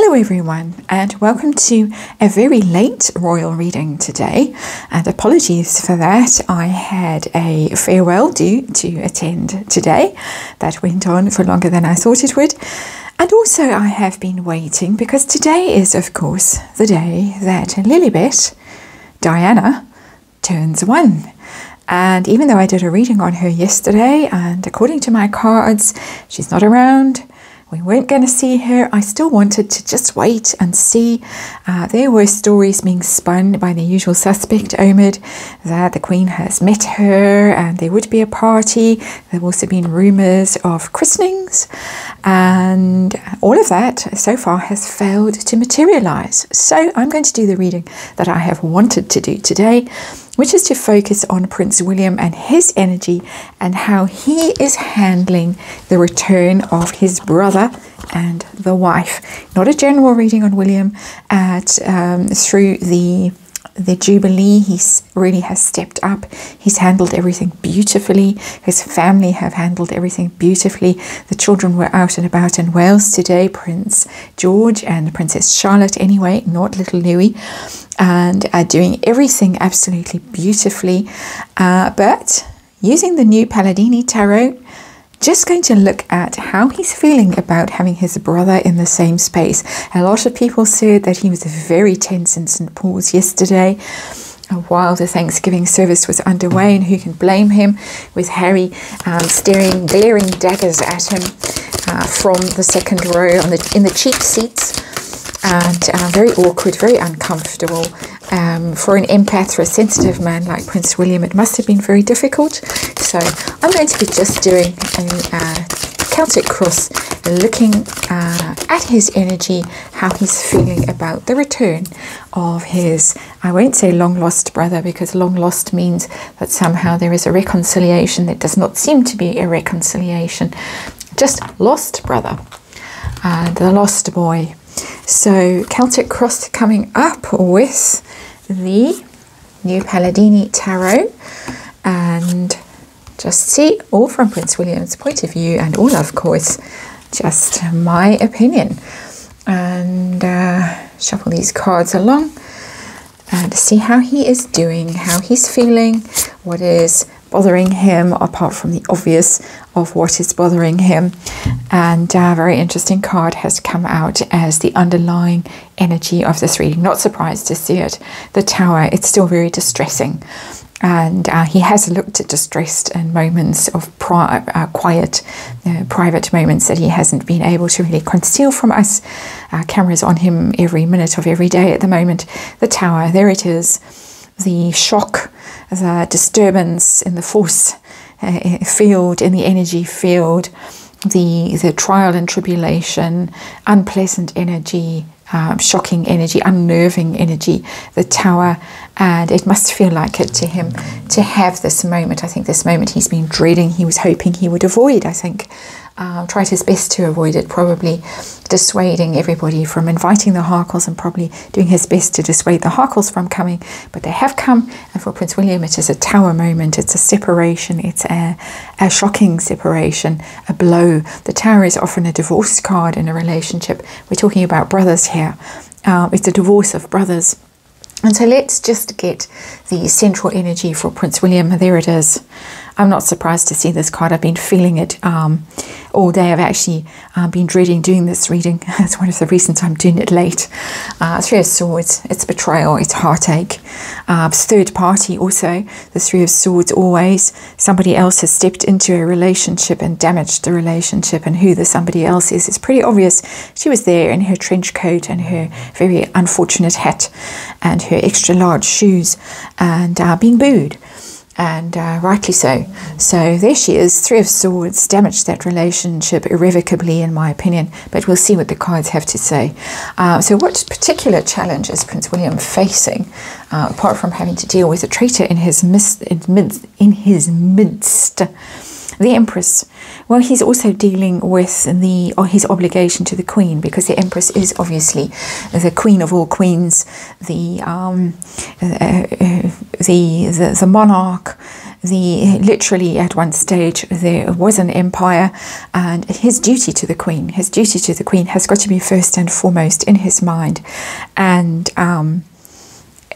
Hello everyone, and welcome to a very late royal reading today, and apologies for that. I had a farewell due to attend today that went on for longer than I thought it would, and also I have been waiting because today is of course the day that Lilibet, Diana, turns 1. And even though I did a reading on her yesterday, and according to my cards she's not around, we weren't going to see her, I still wanted to just wait and see. There were stories being spun by the usual suspect, Omid, that the Queen has met her and there would be a party. There have also been rumours of christenings, and all of that so far has failed to materialise. So I'm going to do the reading that I have wanted to do today, which is to focus on Prince William and his energy and how he is handling the return of his brother and the wife. Not a general reading on William. Through the Jubilee, he really has stepped up. He's handled everything beautifully. His family have handled everything beautifully. The children were out and about in Wales today, Prince George and Princess Charlotte anyway, not little Louis, and are doing everything absolutely beautifully. But using the new Palladini Tarot, just going to look at how he's feeling about having his brother in the same space. A lot of people said that he was very tense in St. Paul's yesterday while the Thanksgiving service was underway, and who can blame him, with Harry staring glaring daggers at him from the second row in the cheap seats, and very awkward, very uncomfortable. For an empath, for a sensitive man like Prince William, it must have been very difficult. So I'm going to be just doing a Celtic cross, looking at his energy, how he's feeling about the return of his, I won't say long lost brother, because long lost means that somehow there is a reconciliation. That does not seem to be a reconciliation, just lost brother, the lost boy. So Celtic cross coming up with the new Palladini Tarot, and just see all from Prince William's point of view, and all of course just my opinion, and shuffle these cards along and see how he is doing, how he's feeling, what is bothering him apart from the obvious of what is bothering him. And a very interesting card has come out as the underlying energy of this reading. Not surprised to see it. The Tower, it's still very distressing. And he has looked distressed in moments of quiet, private moments that he hasn't been able to really conceal from us. Cameras on him every minute of every day at the moment. The Tower, there it is. The shock, the disturbance in the force field, in the energy field, the trial and tribulation, unpleasant energy, shocking energy, unnerving energy, the Tower. And it must feel like it to him to have this moment. I think this moment he's been dreading, he was hoping he would avoid, I think. Tried his best to avoid it, probably dissuading everybody from inviting the Harkles, and probably doing his best to dissuade the Harkles from coming. But they have come, and for Prince William it is a Tower moment. It's a separation, it's a shocking separation, a blow. The Tower is often a divorce card in a relationship. We're talking about brothers here. It's a divorce of brothers. And so let's just get the central energy for Prince William. There it is. I'm not surprised to see this card. I've been feeling it all day. I've actually been dreading doing this reading. That's one of the reasons I'm doing it late. Three of Swords, it's betrayal, it's heartache. Third party also, the Three of Swords always. Somebody else has stepped into a relationship and damaged the relationship, and who the somebody else is, it's pretty obvious. She was there in her trench coat and her very unfortunate hat and her extra large shoes, and being booed. And rightly so. So there she is, Three of Swords, damaged that relationship irrevocably in my opinion, but we'll see what the cards have to say. So what particular challenge is Prince William facing, apart from having to deal with a traitor in his midst? The Empress, well, he's also dealing with his obligation to the Queen, because the Empress is obviously the Queen of all queens, the monarch. Literally at one stage there was an empire, and his duty to the Queen has got to be first and foremost in his mind, and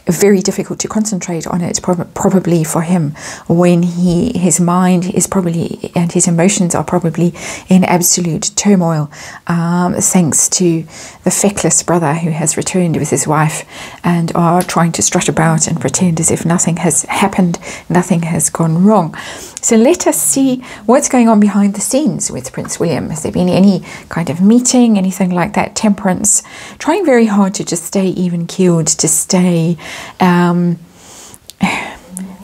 very difficult to concentrate on it probably for him when his mind is probably, and his emotions are probably in absolute turmoil, thanks to the feckless brother who has returned with his wife and are trying to strut about and pretend as if nothing has happened, nothing has gone wrong. So let us see what's going on behind the scenes with Prince William. Has there been any kind of meeting, anything like that? Temperance, trying very hard to just stay even-keeled, to stay,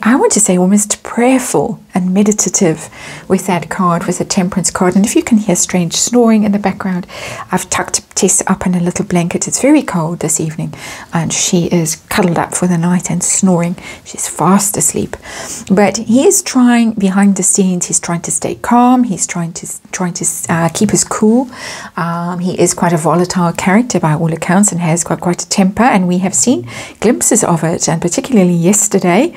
I want to say almost prayerful and meditative with that card, with the Temperance card. And if you can hear strange snoring in the background, I've tucked Tess up in a little blanket. It's very cold this evening, and she is cuddled up for the night and snoring. She's fast asleep. But he is trying behind the scenes. He's trying to stay calm. He's trying to keep his cool. He is quite a volatile character by all accounts, and has got quite a temper, and we have seen glimpses of it, and particularly yesterday.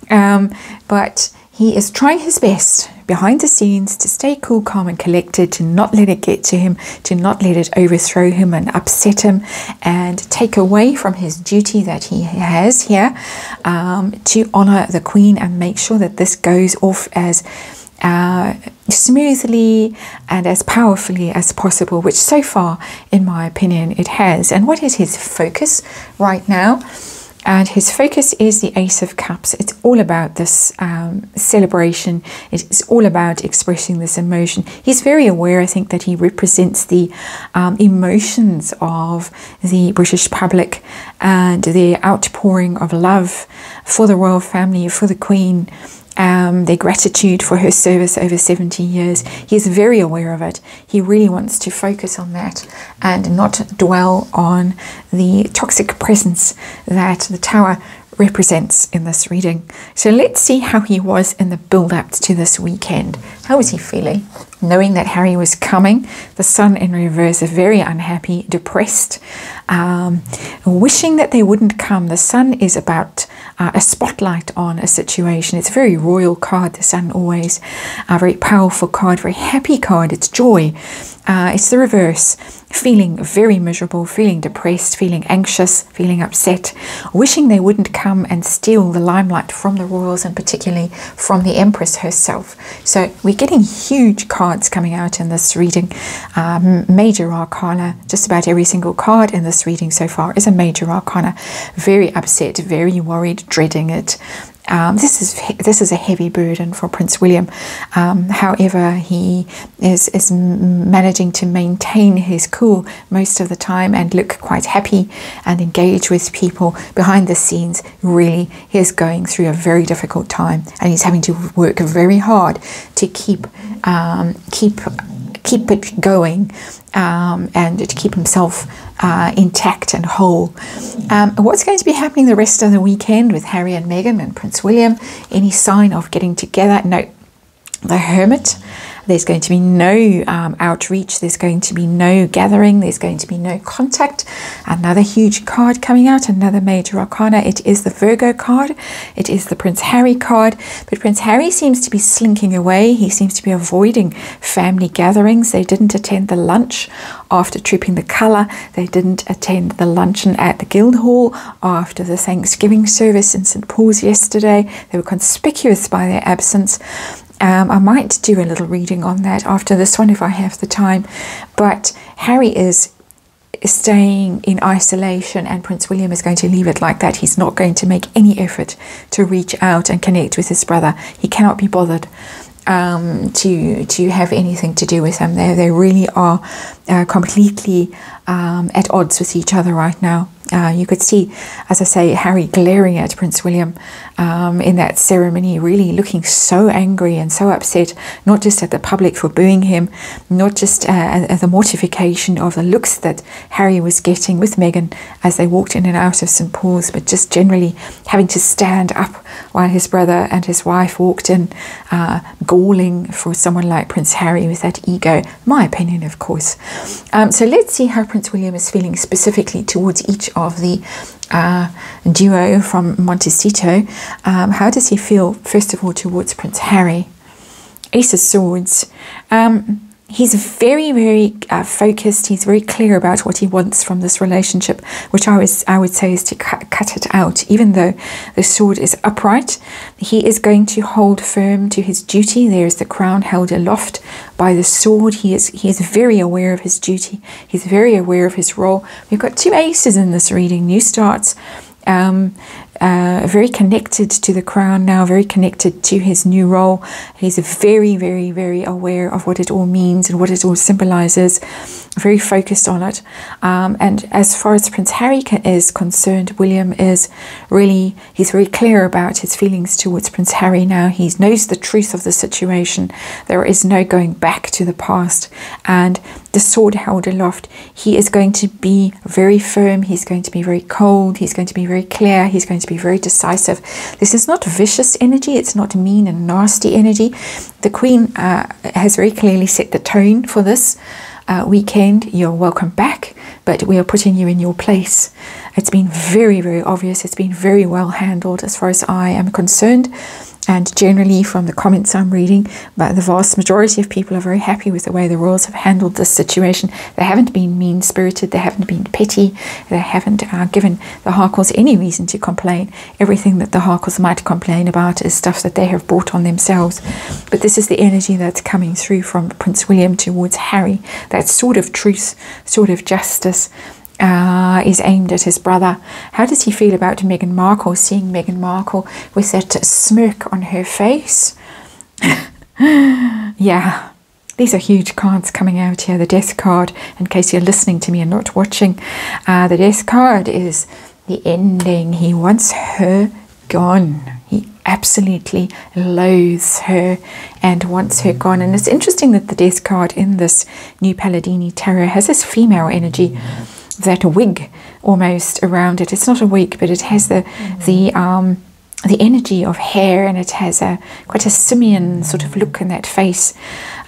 But he is trying his best behind the scenes to stay cool, calm and collected, to not let it get to him, to not let it overthrow him and upset him, and take away from his duty that he has here, to honour the Queen and make sure that this goes off as smoothly and as powerfully as possible, which so far, in my opinion, it has. And what is his focus right now? And his focus is the Ace of Cups. It's all about this celebration. It's all about expressing this emotion. He's very aware, I think, that he represents the emotions of the British public and the outpouring of love for the royal family, for the Queen, their gratitude for her service over 70 years. He's very aware of it. He really wants to focus on that and not dwell on the toxic presence that the Tower represents in this reading. So let's see how he was in the build-up to this weekend. How was he feeling? Knowing that Harry was coming, the Sun in reverse, very unhappy, depressed, wishing that they wouldn't come. The Sun is about a spotlight on a situation. It's a very royal card, the Sun, always a very powerful card, very happy card. It's joy. It's the reverse, feeling very miserable, feeling depressed, feeling anxious, feeling upset, wishing they wouldn't come and steal the limelight from the royals, and particularly from the Empress herself. So we're getting huge cards coming out in this reading. Major Arcana. Just about every single card in this reading so far is a Major Arcana. Very upset, very worried, dreading it. This is a heavy burden for Prince William. However, he is managing to maintain his cool most of the time and look quite happy and engage with people behind the scenes. Really, he is going through a very difficult time, and he's having to work very hard to keep it going, and to keep himself intact and whole. What's going to be happening the rest of the weekend with Harry and Meghan and Prince William? Any sign of getting together? No. The Hermit. There's going to be no outreach. There's going to be no gathering. There's going to be no contact. Another huge card coming out, another Major Arcana. It is the Virgo card. It is the Prince Harry card. But Prince Harry seems to be slinking away. He seems to be avoiding family gatherings. They didn't attend the lunch after Trooping the Colour. They didn't attend the luncheon at the Guildhall after the Thanksgiving service in St. Paul's yesterday. They were conspicuous by their absence. I might do a little reading on that after this one if I have the time. But Harry is staying in isolation, and Prince William is going to leave it like that. He's not going to make any effort to reach out and connect with his brother. He cannot be bothered to have anything to do with him. They really are completely at odds with each other right now. You could see, as I say, Harry glaring at Prince William in that ceremony, really looking so angry and so upset, not just at the public for booing him, not just at the mortification of the looks that Harry was getting with Meghan as they walked in and out of St. Paul's, but just generally having to stand up while his brother and his wife walked in, galling for someone like Prince Harry with that ego. My opinion, of course. So let's see how Prince William is feeling specifically towards each of the duo from Montecito. How does he feel, first of all, towards Prince Harry? Ace of Swords. He's very, very focused. He's very clear about what he wants from this relationship, which I would say is to cut it out. Even though the sword is upright, he is going to hold firm to his duty. There is the crown held aloft by the sword. He is very aware of his duty. He's very aware of his role. We've got two aces in this reading, new starts. Very connected to the crown now, very connected to his new role. He's very, very, very aware of what it all means and what it all symbolizes, very focused on it. And as far as Prince Harry is concerned, William is really, he's very clear about his feelings towards Prince Harry now. He knows the truth of the situation. There is no going back to the past. And the sword held aloft, he is going to be very firm. He's going to be very cold. He's going to be very clear. He's going to be very decisive. This is not vicious energy. It's not mean and nasty energy. The Queen has very clearly set the tone for this weekend. You're welcome back, but we are putting you in your place. It's been very, very obvious. It's been very well handled as far as I am concerned. And generally from the comments I'm reading, but the vast majority of people are very happy with the way the royals have handled this situation. They haven't been mean-spirited, they haven't been petty, they haven't given the Harkles any reason to complain. Everything that the Harkles might complain about is stuff that they have brought on themselves. But this is the energy that's coming through from Prince William towards Harry. That sort of truth, sort of justice, is aimed at his brother. How does he feel about Meghan Markle, seeing Meghan Markle with that smirk on her face? Yeah, these are huge cards coming out here. The Death card, in case you're listening to me and not watching, the Death card is the ending. He wants her gone. He absolutely loathes her and wants her gone. And it's interesting that the Death card in this New Palladini Tarot has this female energy, that wig almost around it. It's not a wig, but it has the energy of hair, and it has quite a simian sort of look in that face.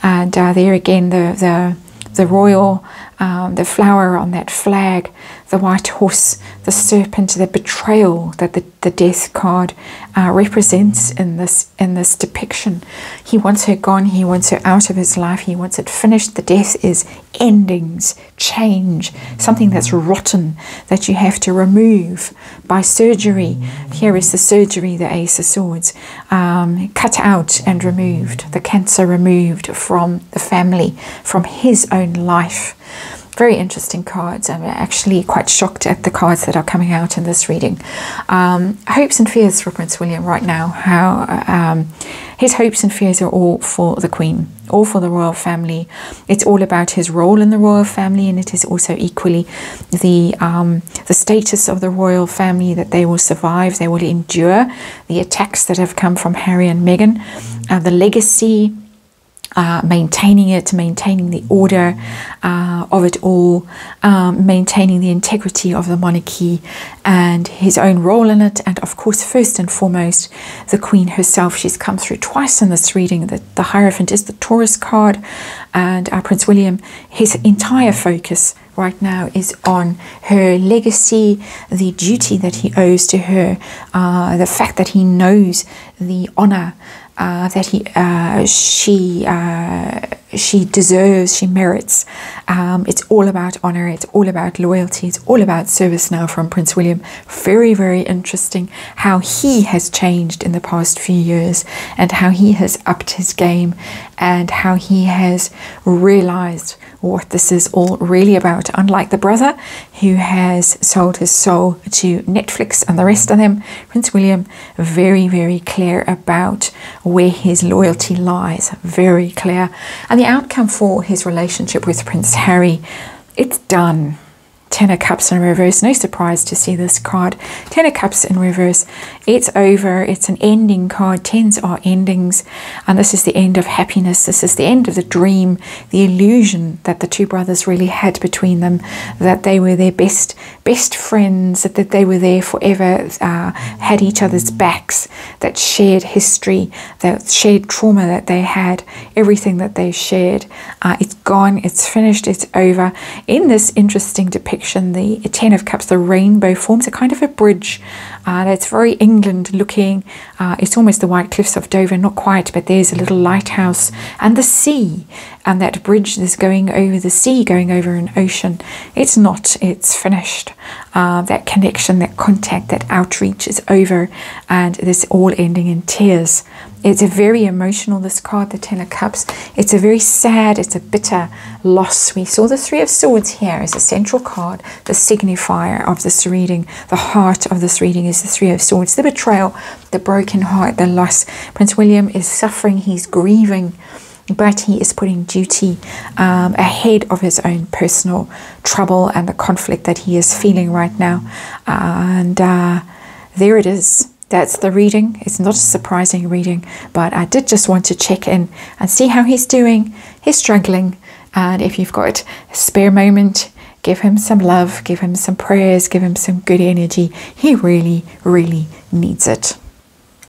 And there again, the royal, the flower on that flag, the white horse, the serpent, the betrayal that the Death card represents in this depiction. He wants her gone. He wants her out of his life. He wants it finished. The Death is endings, change, something that's rotten that you have to remove by surgery. Here is the surgery, the Ace of Swords, cut out and removed, the cancer removed from the family, from his own life. Very interesting cards. I'm actually quite shocked at the cards that are coming out in this reading. Hopes and fears for Prince William right now. How his hopes and fears are all for the Queen, all for the royal family. It's all about his role in the royal family, and it is also equally the status of the royal family, that they will survive, they will endure the attacks that have come from Harry and Meghan, the legacy, maintaining it, maintaining the order of it all, maintaining the integrity of the monarchy and his own role in it. And of course, first and foremost, the Queen herself. She's come through twice in this reading. The Hierophant is the Taurus card, and Prince William, his entire focus right now is on her legacy, the duty that he owes to her, the fact that he knows the honor that she deserves, she merits. It's all about honor, it's all about loyalty, it's all about service now from Prince William. Very, very interesting how he has changed in the past few years, and how he has upped his game, and how he has realized what this is all really about. Unlike the brother who has sold his soul to Netflix and the rest of them, Prince William, very, very clear about where his loyalty lies, very clear. And the outcome for his relationship with Prince Harry, it's done. Ten of Cups in reverse. No surprise to see this card. Ten of Cups in reverse. It's over. It's an ending card. Tens are endings. And this is the end of happiness. This is the end of the dream, the illusion that the two brothers really had between them, that they were their best friends, that they were there forever, had each other's backs, that shared history, that shared trauma that they had, everything that they shared. It's gone. It's finished. It's over. In this interesting depiction, the Ten of Cups, the rainbow, forms a kind of a bridge that's very England looking. It's almost the White Cliffs of Dover, not quite, but there's a little lighthouse and the sea, and that bridge is going over the sea, going over an ocean. It's not, it's finished. That connection, that contact, that outreach is over, and this all ending in tears. It's a very emotional, this card, the Ten of Cups. It's a very sad, it's a bitter loss. We saw the Three of Swords here as a central card, the signifier of this reading. The heart of this reading is the Three of Swords, the betrayal, the broken heart, the loss. Prince William is suffering, he's grieving, but he is putting duty ahead of his own personal trouble and the conflict that he is feeling right now. And there it is. That's the reading. It's not a surprising reading, but I did just want to check in and see how he's doing. He's struggling, and if you've got a spare moment, give him some love, give him some prayers, give him some good energy. He really, really needs it.